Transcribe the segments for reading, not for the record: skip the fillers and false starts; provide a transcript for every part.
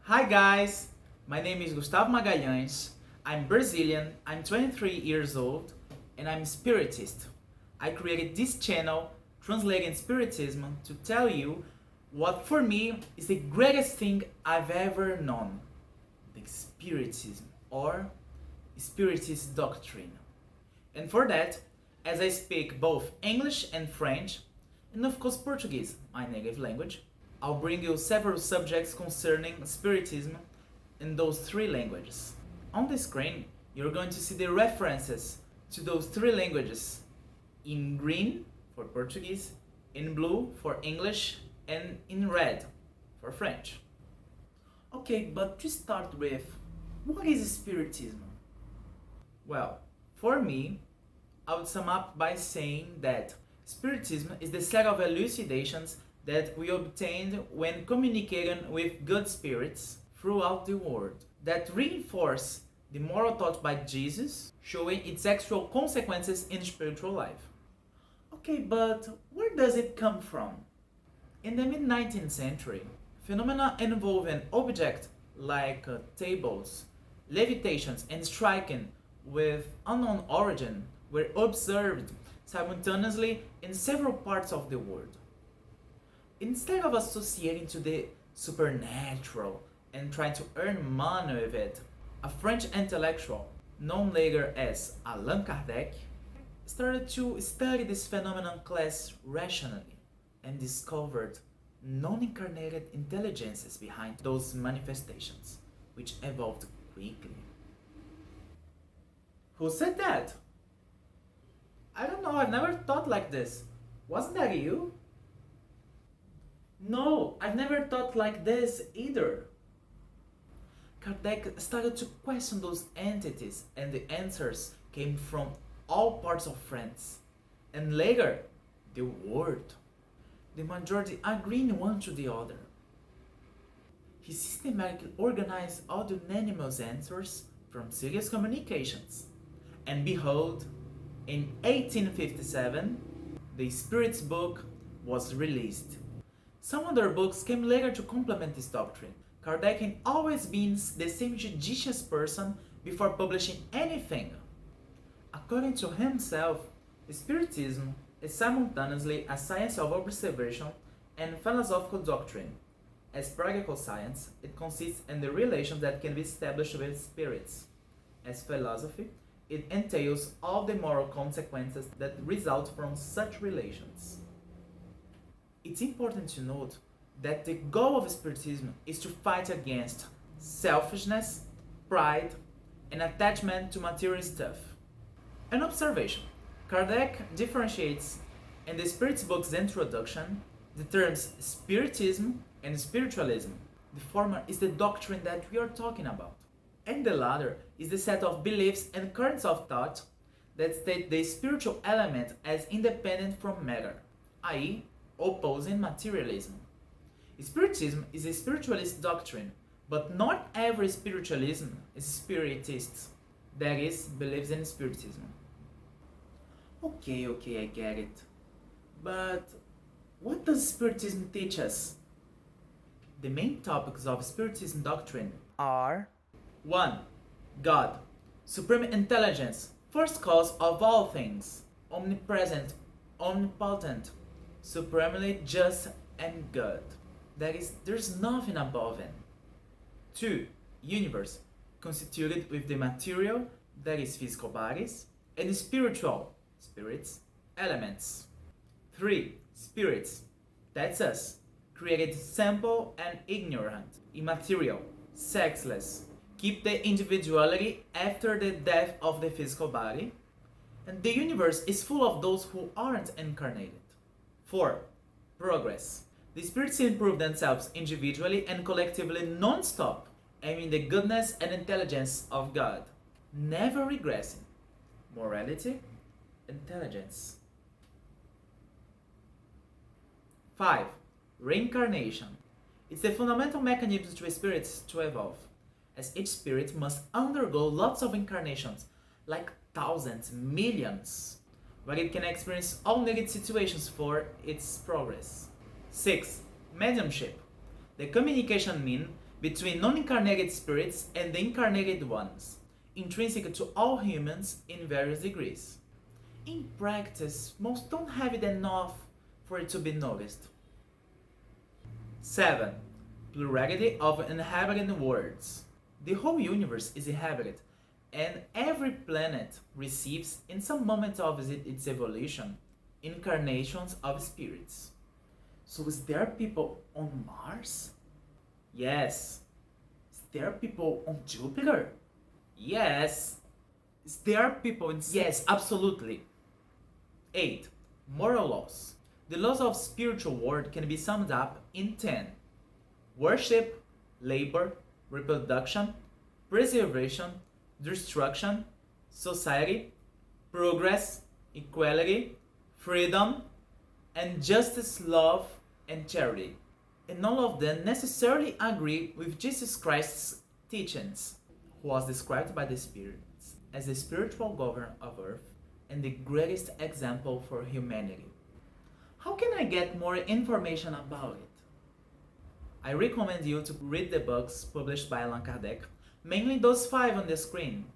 Hi guys, my name is Gustavo Magalhães. I'm Brazilian, I'm 23 years old, and I'm spiritist. I created this channel, Translating Spiritism, to tell you what for me is the greatest thing I've ever known, the Spiritism or Spiritist doctrine. And for that, as I speak both English and French, and of course Portuguese, my native language, I'll bring you several subjects concerning Spiritism in those three languages. On the screen, you're going to see the references to those three languages in green for Portuguese, in blue for English, and in red for French. Okay, but to start with, what is Spiritism? Well, for me, I would sum up by saying that Spiritism is the set of elucidations that we obtained when communicating with good spirits throughout the world, that reinforce the moral taught by Jesus, showing its actual consequences in spiritual life. Okay, but where does it come from? In the mid-19th century, phenomena involving objects like tables, levitations, and striking with unknown origin were observed simultaneously in several parts of the world. Instead of associating to the supernatural and trying to earn money with it, a French intellectual, known later as Allan Kardec, started to study this phenomenon class rationally and discovered non-incarnated intelligences behind those manifestations, which evolved quickly. Who said that? I don't know, I've never thought like this. Wasn't that you? No, I've never thought like this either. Kardec started to question those entities, and the answers came from all parts of France, and later, the world. The majority agreeing one to the other. He systematically organized all the unanimous answers from serious communications, and behold, in 1857, the Spirit's book was released. Some other books came later to complement this doctrine. Kardec had always been the same judicious person before publishing anything. According to himself, Spiritism is simultaneously a science of observation and philosophical doctrine. As practical science, it consists in the relations that can be established with spirits. As philosophy, it entails all the moral consequences that result from such relations. It's important to note that the goal of Spiritism is to fight against selfishness, pride, and attachment to material stuff. An observation: Kardec differentiates in the Spirit's book's introduction the terms Spiritism and Spiritualism. The former is the doctrine that we are talking about, and the latter is the set of beliefs and currents of thought that state the spiritual element as independent from matter, i.e., opposing materialism. Spiritism is a spiritualist doctrine, but not every spiritualism is spiritist, that is, believes in Spiritism. Okay, I get it. But what does Spiritism teach us? The main topics of Spiritism doctrine are 1. God, supreme intelligence, first cause of all things, omnipresent, omnipotent, supremely just and good. That is, there's nothing above him. 2. Universe, constituted with the material, that is physical bodies, and spiritual, spirits, elements. 3. Spirits, that's us, created simple and ignorant, immaterial, sexless, keep the individuality after the death of the physical body, and the universe is full of those who aren't incarnated. 4. Progress. The spirits improve themselves individually and collectively non-stop, aiming the goodness and intelligence of God, never regressing. Morality, intelligence. 5. Reincarnation. It's the fundamental mechanism to spirits to evolve, as each spirit must undergo lots of incarnations, like thousands, millions, where it can experience all needed situations for its progress. 6. Mediumship. The communication mean between non-incarnated spirits and the incarnated ones, intrinsic to all humans in various degrees. In practice, most don't have it enough for it to be noticed. 7. Plurality of inhabited worlds. The whole universe is inhabited, and every planet receives, in some moment of its evolution, incarnations of spirits. So is there people on Mars? Yes. Is there people on Jupiter? Yes. Is there people in... Yes, absolutely. 8. Moral laws. The laws of spiritual world can be summed up in 10. Worship, labor, reproduction, preservation, destruction, society, progress, equality, freedom, and justice, love, and charity. And all of them necessarily agree with Jesus Christ's teachings, who was described by the spirits as the spiritual governor of earth and the greatest example for humanity. How can I get more information about it? I recommend you to read the books published by Allan Kardec, mainly those 5 on the screen.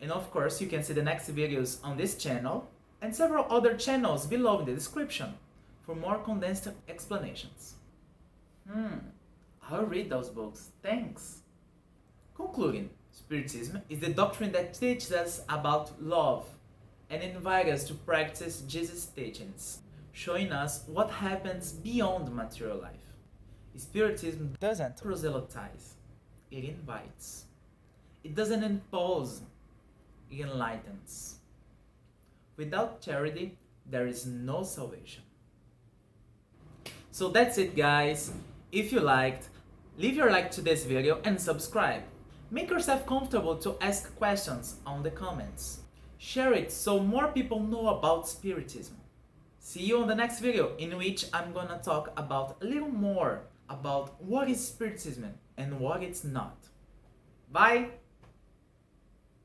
And of course, you can see the next videos on this channel and several other channels below in the description for more condensed explanations. I'll read those books, thanks. Concluding, Spiritism is the doctrine that teaches us about love and invites us to practice Jesus' teachings, showing us what happens beyond material life. Spiritism doesn't proselytize, it invites. It doesn't impose, it enlightens. Without charity, there is no salvation. So that's it, guys. If you liked, leave your like to this video and subscribe. Make yourself comfortable to ask questions on the comments. Share it so more people know about Spiritism. See you on the next video, in which I'm gonna talk about a little more about what is Spiritism and what it's not. Bye!